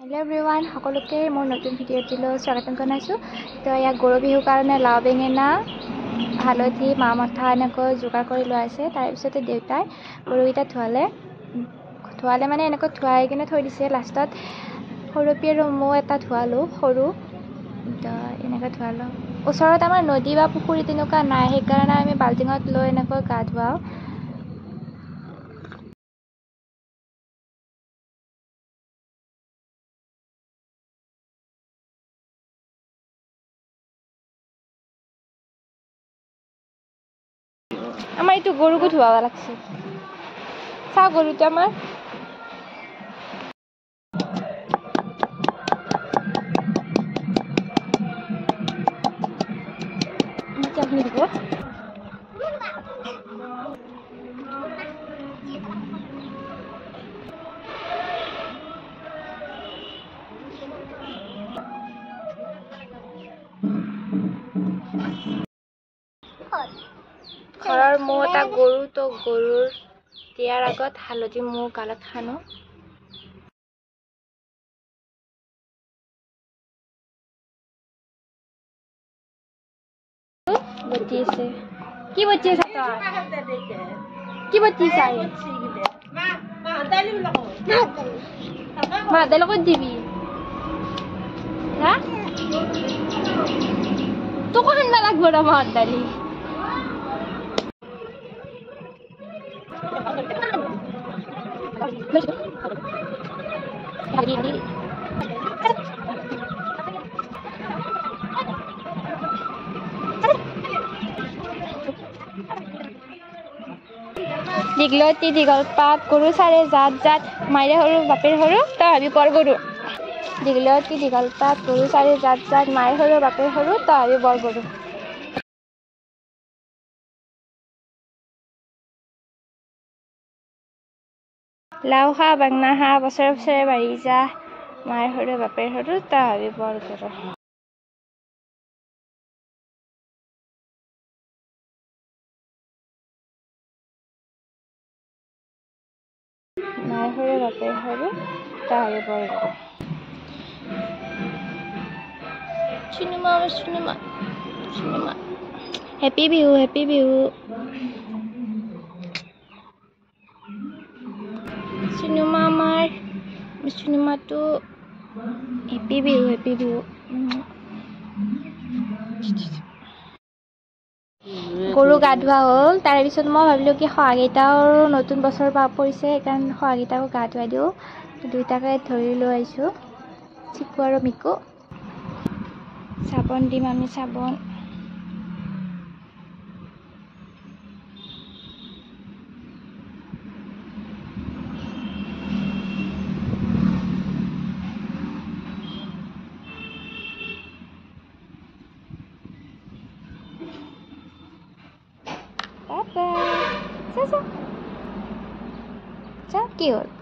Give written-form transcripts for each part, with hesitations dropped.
Hello' everyone, সকলোকে মোৰ নতুন ভিডিঅ'টোলৈ স্বাগতম জনাইছোঁ। তো ইয়াক গৰু বিহুৰ কাৰণে লাও বেঙেনা হালধি মাহ মঠা এনেকৈ যোগাৰ কৰি লোৱা আছে। তাৰপিছতে দেউতাই গৰুকেইটা ধোৱালে মানে এনেকৈ ধুৱাই কিনে থৈ দিছে। লাষ্টত সৰুপি আৰু মৌ এটা ধোৱালোঁ সৰু, তো এনেকৈ ধোৱালোঁ। ওচৰত আমাৰ নদী বা পুখুৰী তেনেকুৱা নাই, সেইকাৰণে আমি বাল্টিঙত লৈ এনেকৈ গা ধুৱাওঁ। আমাৰ একটু গৰুকে ধোয়া লাগছে। চা গৰুটা আমাৰ চাটনি দিব। ঘৰৰ মৌ এটা গৰু, তো গৰুৰ দিয়াৰ আগত হালধি মৌ গালত সানো। বটি আছে। কি বটি আছে তই? কি বটি চাই? মা দালি লগত দিবি হা? তোকো খান্না লাগব ৰ মাহৰ দালি। দীঘলতি দীঘল পাত গৰু চাৰে জাত জাত মাইৰে সৰু বাপেৰ সৰু তই ভাবি বৰ গৰু। দীঘলতি দীঘল পাত গৰু চাৰে জাত জাত মাইৰ সৰু বাপেৰ সৰু তই ভাবি বৰ গৰু। লাও খা বেঙেনা খা বছৰে বছৰে বাঢ়ি যা মাইৰ সৰু বাপেৰ সৰু তই ভাবি বৰ গৰু। মাইৰ সৰু বাপেৰ সৰু তই ভাবি বৰ গৰু। Cinema cinema cinema happy Bihu happy Bihu. Cinema আমাৰ চিনেমাটো হেপী বিহু হেপী বিহু। গৰু গা ধোৱা হ'ল। তাৰে পিছত মই ভাবিলোঁ কি শহাকেইটাও নতুন বছৰ পৰিছে, সেইকাৰণে শহাকেইটাকো গা ধুৱাই দিওঁ। দুইটাকে ধৰি লৈ আহিছোঁ, চিকু আৰু মিকু। চাবোন দিম আমি, চাবোন।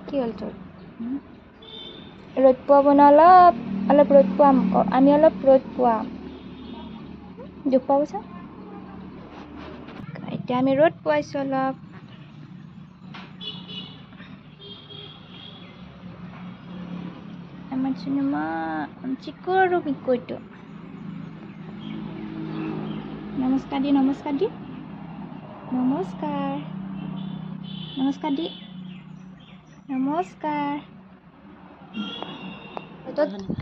কি হ'ল তোৰ? ৰ'দ পোৱাব ন অলপ ৰ'দ পোৱাম, আমি অলপ ৰ'দ পোৱাম। দুখ পাব চা, এতিয়া আমি ৰ'দ পোৱাইছোঁ অলপ। আমাৰ চিনেমা চিকু আৰু মিকু এইটো। নমস্কাৰ দি নমস্কাৰ দি নমস্কাৰ নমস্কাৰ দি নমস্কাৰ।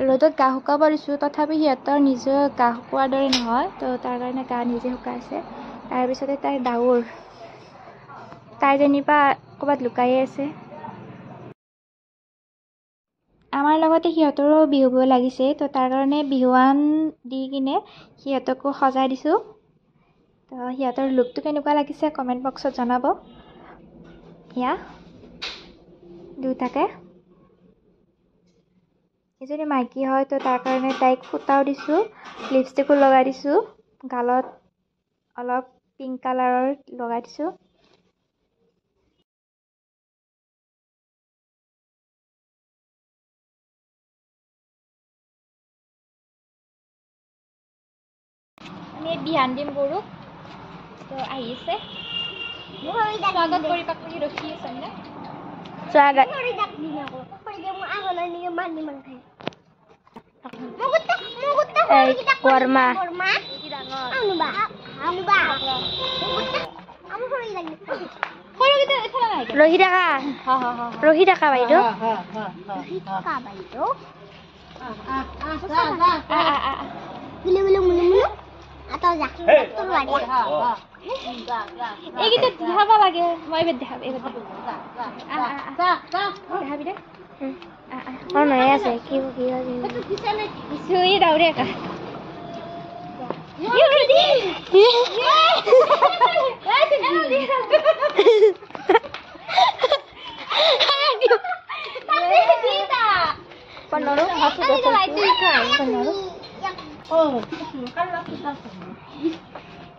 ৰ'দত গা শুকাব দিছোঁ, তথাপি সিহঁতৰ নিজৰ গা শুকোৱাৰ দৰে নহয়, তো তাৰ কাৰণে গা নিজে শুকাইছে। তাৰপিছতে তাইৰ ডাউৰ, তাই যেনিবা ক'ৰবাত লুকায়ে আছে। আমাৰ লগতে সিহঁতৰো বিহুব লাগিছে, তো তাৰ কাৰণে বিহুৱান দি কিনে সিহঁতকো সজাই দিছোঁ। তো সিহঁতৰ লুকটো কেনেকুৱা লাগিছে কমেণ্ট বক্সত জনাব। এয়া দুটাকে, এজনী মাইকী হয়, তো তাৰ কাৰণে তাইক ফুটাও দিছোঁ, লিপষ্টিকো লগাই দিছোঁ, গালত অলপ পিংক কালাৰৰ লগাই দিছোঁ। আমি বিহান দিম গৰুক, তো আহিছে স্বাগত কৰি পাকৰি ৰখি আছে। কৰ্মা ৰহি থাকা বাইদেউ এইকেইটা দেখাব লাগে মই এবাৰ দেখাম দেখাবি দে মোৰ মনে আছে কি চুই দাউৰে কা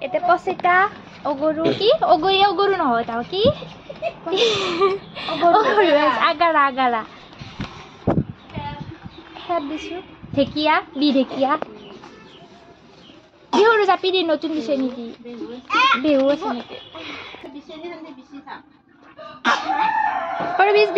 Ete posita oguru ki oguru no tau ki oguru agara head disu thekia bi thekia bihuru japi di notun dise niki bihu ase niki biseni hande bisi tha or bis